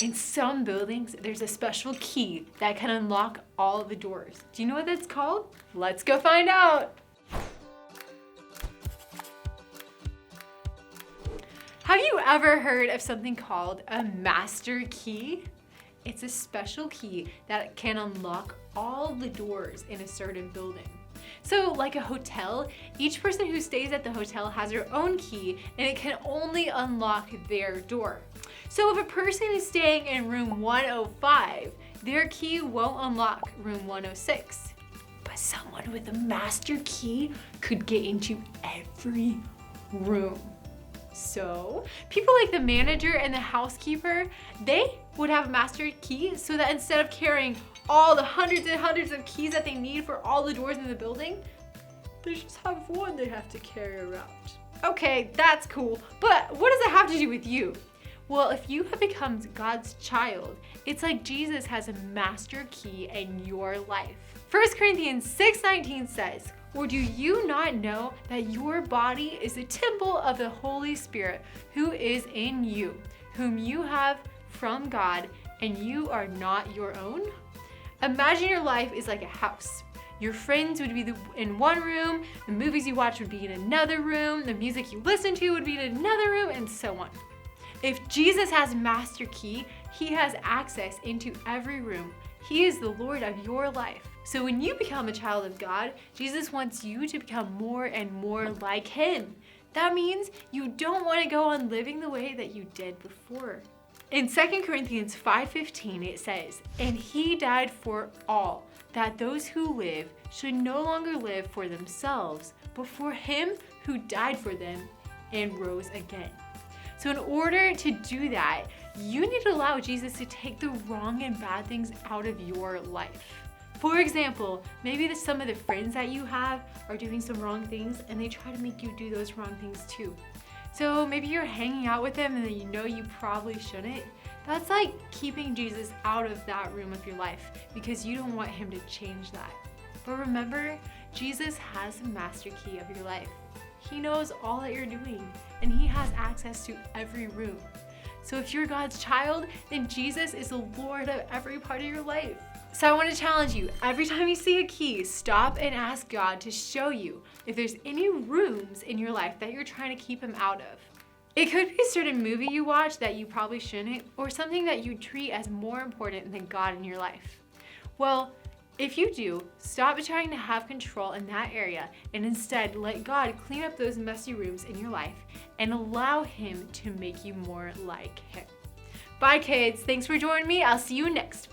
In some buildings, there's a special key that can unlock all the doors. Do you know what that's called? Let's go find out. Have you ever heard of something called a master key? It's a special key that can unlock all the doors in a certain building. So like a hotel, each person who stays at the hotel has their own key and it can only unlock their door. So if a person is staying in room 105, their key won't unlock room 106. But someone with a master key could get into every room. So people like the manager and the housekeeper, they would have a master key so that instead of carrying all the hundreds and hundreds of keys that they need for all the doors in the building, they just have one they have to carry around. Okay, that's cool, but what does it have to do with you? Well, if you have become God's child, it's like Jesus has a master key in your life. 1 Corinthians 6:19 says, "Or do you not know that your body is a temple of the Holy Spirit who is in you, whom you have from God, and you are not your own?" Imagine your life is like a house. Your friends would be in one room, the movies you watch would be in another room, the music you listen to would be in another room, and so on. If Jesus has master key, he has access into every room. He is the Lord of your life. So when you become a child of God, Jesus wants you to become more and more like him. That means you don't want to go on living the way that you did before. In 2 Corinthians 5:15, it says, "And he died for all, that those who live should no longer live for themselves, but for him who died for them and rose again." So in order to do that, you need to allow Jesus to take the wrong and bad things out of your life. For example, maybe some of the friends that you have are doing some wrong things and they try to make you do those wrong things too. So maybe you're hanging out with them and then you know you probably shouldn't. That's like keeping Jesus out of that room of your life because you don't want him to change that. But remember, Jesus has the master key of your life. He knows all that you're doing and he has access to every room. So if you're God's child, then Jesus is the Lord of every part of your life. So I want to challenge you, every time you see a key, stop and ask God to show you if there's any rooms in your life that you're trying to keep him out of. It could be a certain movie you watch that you probably shouldn't, or something that you treat as more important than God in your life. Well, if you do, stop trying to have control in that area and instead let God clean up those messy rooms in your life and allow him to make you more like him. Bye kids, thanks for joining me. I'll see you next.